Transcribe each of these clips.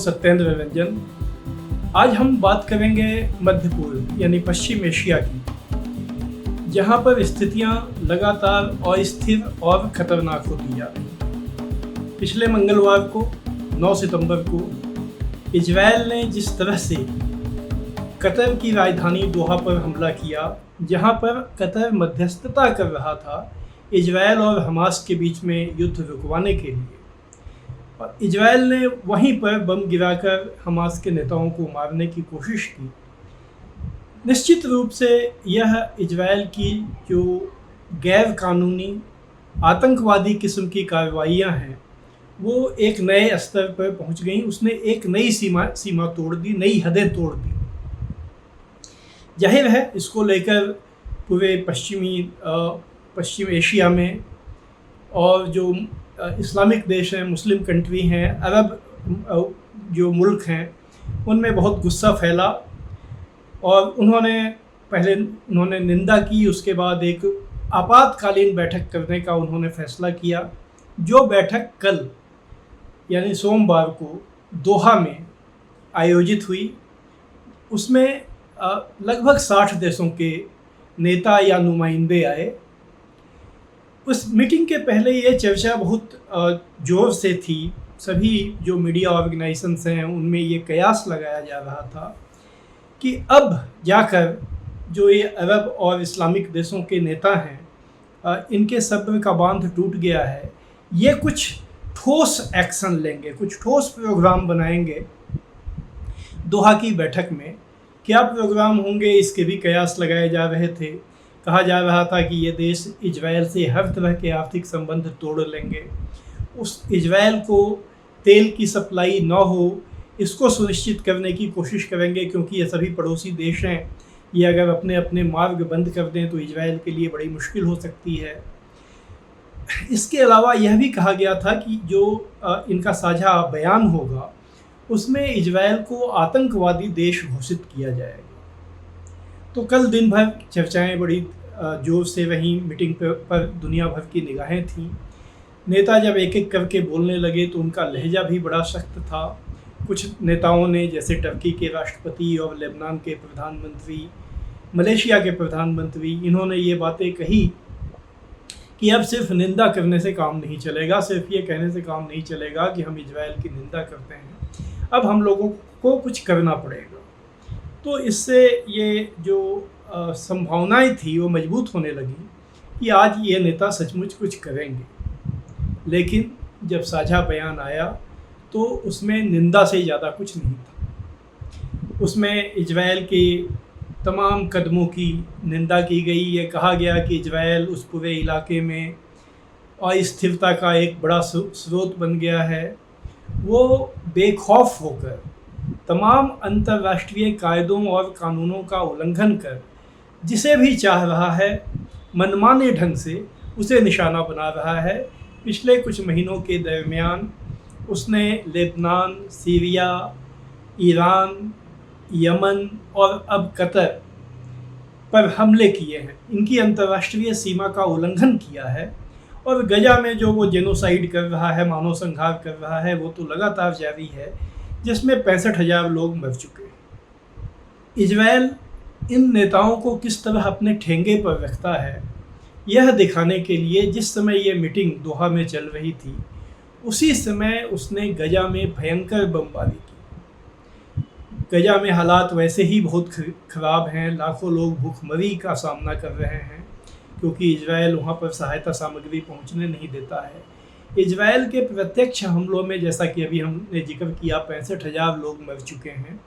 सत्येंद्र रंजन। आज हम बात करेंगे मध्य पूर्व यानी पश्चिम एशिया की, जहां पर स्थितियां लगातार अस्थिर और खतरनाक होती जा रही। पिछले मंगलवार को 9 सितंबर को इजरायल ने जिस तरह से कतर की राजधानी दोहा पर हमला किया, जहां पर कतर मध्यस्थता कर रहा था इजरायल और हमास के बीच में युद्ध रुकवाने के लिए, और इजरायल ने वहीं पर बम गिराकर हमास के नेताओं को मारने की कोशिश की। निश्चित रूप से यह इजरायल की जो गैर कानूनी आतंकवादी किस्म की कार्रवाइयाँ हैं वो एक नए स्तर पर पहुंच गई। उसने एक नई सीमा तोड़ दी, नई हदें तोड़ दी। जाहिर है इसको लेकर पूरे पश्चिम एशिया में और जो इस्लामिक देश हैं, मुस्लिम कंट्री हैं, अरब जो मुल्क हैं, उनमें बहुत गुस्सा फैला और उन्होंने निंदा की। उसके बाद एक आपातकालीन बैठक करने का उन्होंने फैसला किया, जो बैठक कल यानी सोमवार को दोहा में आयोजित हुई। उसमें लगभग 60 देशों के नेता या नुमाइंदे आए। उस मीटिंग के पहले ये चर्चा बहुत ज़ोर से थी। सभी जो मीडिया ऑर्गेनाइजेशंस हैं उनमें ये कयास लगाया जा रहा था कि अब जाकर जो ये अरब और इस्लामिक देशों के नेता हैं, इनके सब्र का बांध टूट गया है। ये कुछ ठोस एक्शन लेंगे, कुछ ठोस प्रोग्राम बनाएंगे। दोहा की बैठक में क्या प्रोग्राम होंगे इसके भी कयास लगाए जा रहे थे। कहा जा रहा था कि ये देश इजरायल से हर तरह के आर्थिक संबंध तोड़ लेंगे। उस इजरायल को तेल की सप्लाई न हो इसको सुनिश्चित करने की कोशिश करेंगे, क्योंकि ये सभी पड़ोसी देश हैं। ये अगर अपने अपने मार्ग बंद कर दें तो इजरायल के लिए बड़ी मुश्किल हो सकती है। इसके अलावा यह भी कहा गया था कि जो इनका साझा बयान होगा उसमें इजरायल को आतंकवादी देश घोषित किया जाएगा। तो कल दिन भर चर्चाएं बड़ी जोर से रहीं। मीटिंग पर दुनिया भर की निगाहें थीं। नेता जब एक एक करके बोलने लगे तो उनका लहजा भी बड़ा सख्त था। कुछ नेताओं ने, जैसे टर्की के राष्ट्रपति और लेबनान के प्रधानमंत्री, मलेशिया के प्रधानमंत्री, इन्होंने ये बातें कही कि अब सिर्फ निंदा करने से काम नहीं चलेगा, सिर्फ ये कहने से काम नहीं चलेगा कि हम इजरायल की निंदा करते हैं, अब हम लोगों को कुछ करना पड़ेगा। तो इससे ये जो संभावनाएं थी वो मजबूत होने लगी कि आज ये नेता सचमुच कुछ करेंगे। लेकिन जब साझा बयान आया तो उसमें निंदा से ज़्यादा कुछ नहीं था। उसमें इजरायल के तमाम कदमों की निंदा की गई। ये कहा गया कि इजरायल उस पूरे इलाके में अस्थिरता का एक बड़ा स्रोत बन गया है। वो बेखौफ होकर तमाम अंतर्राष्ट्रीय कायदों और कानूनों का उल्लंघन कर जिसे भी चाह रहा है मनमाने ढंग से उसे निशाना बना रहा है। पिछले कुछ महीनों के दरमियान उसने लेबनान, सीरिया, ईरान, यमन और अब कतर पर हमले किए हैं। इनकी अंतर्राष्ट्रीय सीमा का उल्लंघन किया है। और गजा में जो वो जेनोसाइड कर रहा है, मानव संहार कर रहा है, वो तो लगातार जारी है, जिसमें 65,000 लोग मर चुके हैं। इजरायल इन नेताओं को किस तरह अपने ठेंगे पर रखता है, यह दिखाने के लिए जिस समय ये मीटिंग दोहा में चल रही थी, उसी समय उसने गजा में भयंकर बमबारी की। गजा में हालात वैसे ही बहुत ख़राब हैं। लाखों लोग भूखमरी का सामना कर रहे हैं, क्योंकि इजरायल वहाँ पर सहायता सामग्री पहुँचने नहीं देता है। इजरायल के प्रत्यक्ष हमलों में, जैसा कि अभी हमने जिक्र किया, 65,000 लोग मर चुके हैं।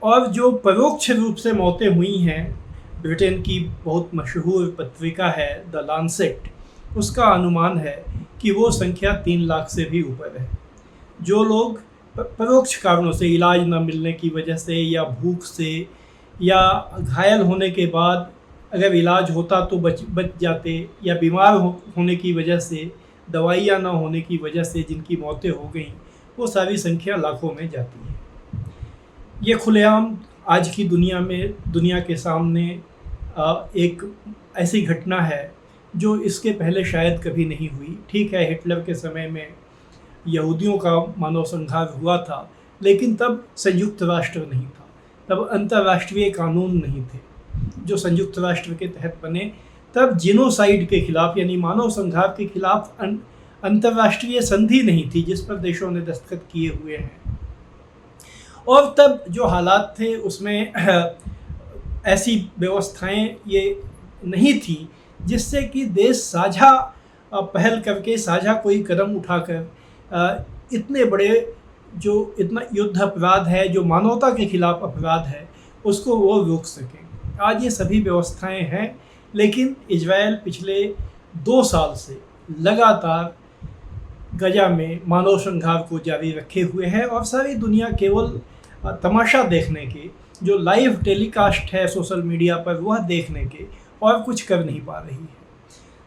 और जो परोक्ष रूप से मौतें हुई हैं, ब्रिटेन की बहुत मशहूर पत्रिका है द लांसेट, उसका अनुमान है कि वो संख्या 3 लाख से भी ऊपर है। जो लोग परोक्ष कारणों से, इलाज न मिलने की वजह से या भूख से या घायल होने के बाद अगर इलाज होता तो बच जाते, या बीमार होने की वजह से, दवाइयाँ ना होने की वजह से जिनकी मौतें हो गई, वो सारी संख्या लाखों में जाती है। ये खुलेआम आज की दुनिया के सामने एक ऐसी घटना है जो इसके पहले शायद कभी नहीं हुई। ठीक है, हिटलर के समय में यहूदियों का मानव संहार हुआ था, लेकिन तब संयुक्त राष्ट्र नहीं था, तब अंतर्राष्ट्रीय कानून नहीं थे जो संयुक्त राष्ट्र के तहत बने। तब जिनोसाइड के खिलाफ यानी मानव संहार के खिलाफ अंतर्राष्ट्रीय संधि नहीं थी जिस पर देशों ने दस्तखत किए हुए हैं। और तब जो हालात थे उसमें ऐसी व्यवस्थाएं ये नहीं थी जिससे कि देश साझा पहल करके, साझा कोई कदम उठाकर इतने बड़े जो इतना युद्ध अपराध है, जो मानवता के खिलाफ अपराध है, उसको वो रोक सकें। आज ये सभी व्यवस्थाएं हैं, लेकिन इजराइल पिछले 2 साल से लगातार गजा में मानव संहार को जारी रखे हुए है और सारी दुनिया केवल तमाशा देखने के, जो लाइव टेलीकास्ट है सोशल मीडिया पर, वह देखने के और कुछ कर नहीं पा रही है।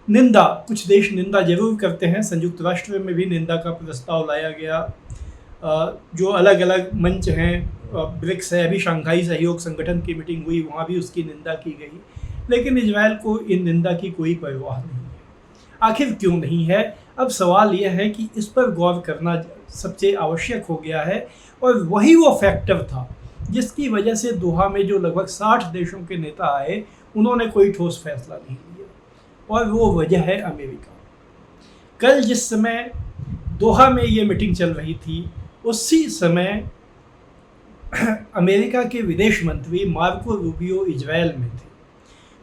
निंदा, कुछ देश निंदा जरूर करते हैं। संयुक्त राष्ट्र में भी निंदा का प्रस्ताव लाया गया। जो अलग अलग मंच हैं, ब्रिक्स है, अभी शंघाई सहयोग संगठन की मीटिंग हुई, वहाँ भी उसकी निंदा की गई, लेकिन इजराइल को इन निंदा की कोई परवाह नहीं है। आखिर क्यों नहीं है? अब सवाल यह है कि इस पर गौर करना सबसे आवश्यक हो गया है, और वही वो फैक्टर था जिसकी वजह से दोहा में जो लगभग 60 देशों के नेता आए, उन्होंने कोई ठोस फैसला नहीं लिया, और वो वजह है अमेरिका। कल जिस समय दोहा में ये मीटिंग चल रही थी, उसी समय अमेरिका के विदेश मंत्री मार्को रूबियो इजराइल में थे।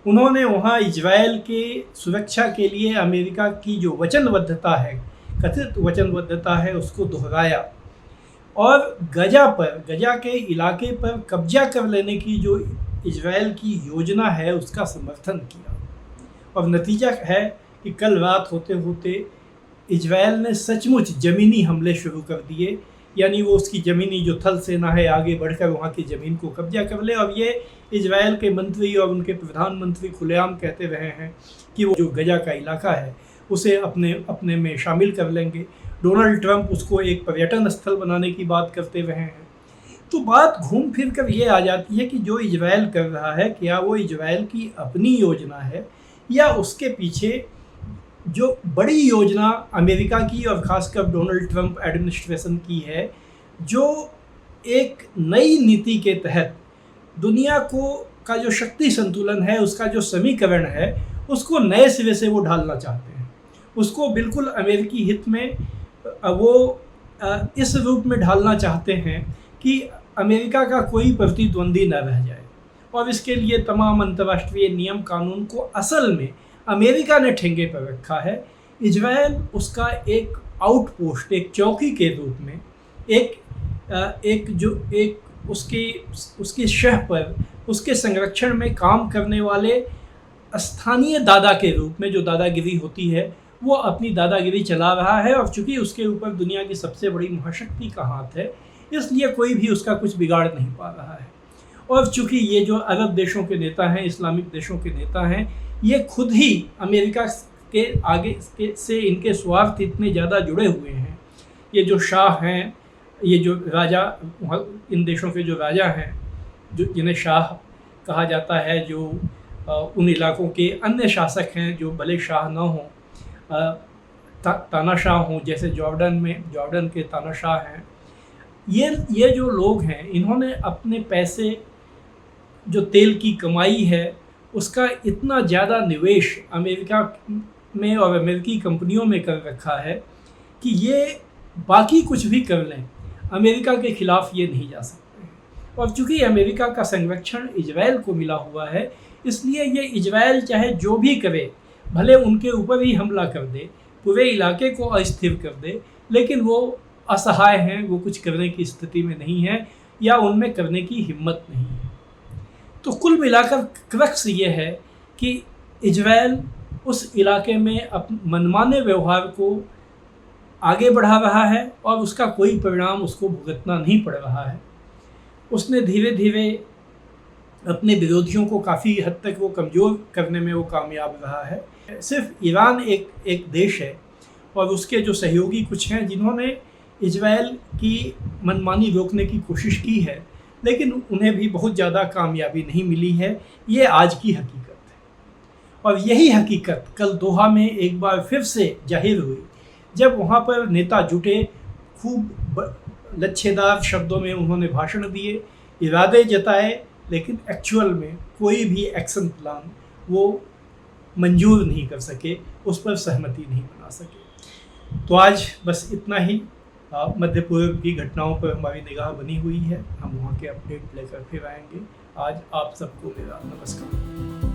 उन्होंने वहाँ इजराइल के सुरक्षा के लिए अमेरिका की जो वचनबद्धता है, कथित वचनबद्धता है, उसको दोहराया, और गजा के इलाके पर कब्जा कर लेने की जो इजराइल की योजना है उसका समर्थन किया। और नतीजा है कि कल रात होते होते इजराइल ने सचमुच ज़मीनी हमले शुरू कर दिए, यानी वो उसकी ज़मीनी जो थल सेना है आगे बढ़कर वहाँ की ज़मीन को कब्जा कर ले। और ये इजराइल के मंत्री और उनके प्रधानमंत्री खुलेआम कहते रहे हैं कि वो जो गजा का इलाका है उसे अपने में शामिल कर लेंगे। डोनाल्ड ट्रंप उसको एक पर्यटन स्थल बनाने की बात करते रहे हैं। तो बात घूम फिर कर ये आ जाती है कि जो इजराइल कर रहा है, क्या वो इजराइल की अपनी योजना है या उसके पीछे जो बड़ी योजना अमेरिका की और ख़ासकर डोनाल्ड ट्रंप एडमिनिस्ट्रेशन की है, जो एक नई नीति के तहत दुनिया का जो शक्ति संतुलन है, उसका जो समीकरण है, उसको नए सिरे से वो ढालना चाहते हैं। उसको बिल्कुल अमेरिकी हित में वो इस रूप में ढालना चाहते हैं कि अमेरिका का कोई प्रतिद्वंदी न रह जाए, और इसके लिए तमाम अंतर्राष्ट्रीय नियम कानून को असल में अमेरिका ने ठेंगे पर रखा है। इजराइल उसका एक आउटपोस्ट, एक चौकी के रूप में, उसकी शह पर, उसके संरक्षण में काम करने वाले स्थानीय दादा के रूप में, जो दादागिरी होती है, वो अपनी दादागिरी चला रहा है। और चूंकि उसके ऊपर दुनिया की सबसे बड़ी महाशक्ति का हाथ है, इसलिए कोई भी उसका कुछ बिगाड़ नहीं पा रहा है। और चूंकि ये जो अरब देशों के नेता हैं, इस्लामिक देशों के नेता हैं, ये खुद ही अमेरिका के आगे से इनके स्वार्थ इतने ज़्यादा जुड़े हुए हैं। ये जो शाह हैं, ये जो राजा, इन देशों के जो राजा हैं, जो जिन्हें शाह कहा जाता है, जो उन इलाकों के अन्य शासक हैं जो भले शाह ना हों, तानाशाह हों, जैसे जॉर्डन के तानाशाह हैं, ये जो लोग हैं, इन्होंने अपने पैसे, जो तेल की कमाई है, उसका इतना ज़्यादा निवेश अमेरिका में और अमेरिकी कंपनियों में कर रखा है कि ये बाकी कुछ भी कर लें, अमेरिका के ख़िलाफ़ ये नहीं जा सकते हैं। और चूँकि अमेरिका का संरक्षण इजराइल को मिला हुआ है, इसलिए ये इजराइल चाहे जो भी करे, भले उनके ऊपर ही हमला कर दे, पूरे इलाके को अस्थिर कर दे, लेकिन वो असहाय हैं, वो कुछ करने की स्थिति में नहीं है या उनमें करने की हिम्मत नहीं है। तो कुल मिलाकर क्रक्स ये है कि इजराइल उस इलाके में मनमाने व्यवहार को आगे बढ़ा रहा है और उसका कोई परिणाम उसको भुगतना नहीं पड़ रहा है। उसने धीरे धीरे अपने विरोधियों को काफ़ी हद तक वो कमज़ोर करने में वो कामयाब रहा है। सिर्फ ईरान एक देश है और उसके जो सहयोगी कुछ हैं जिन्होंने इजराइल की मनमानी रोकने की कोशिश की है, लेकिन उन्हें भी बहुत ज़्यादा कामयाबी नहीं मिली है। ये आज की हकीकत है और यही हकीकत कल दोहा में एक बार फिर से जाहिर हुई, जब वहाँ पर नेता जुटे खूब लच्छेदार शब्दों में उन्होंने भाषण दिए, इरादे जताए, लेकिन एक्चुअल में कोई भी एक्शन प्लान वो मंजूर नहीं कर सके, उस पर सहमति नहीं बना सके। तो आज बस इतना ही। मध्य पूर्व की घटनाओं पर हमारी निगाह बनी हुई है, हम वहाँ के अपडेट लेकर फिर आएंगे। आज आप सबको मेरा नमस्कार।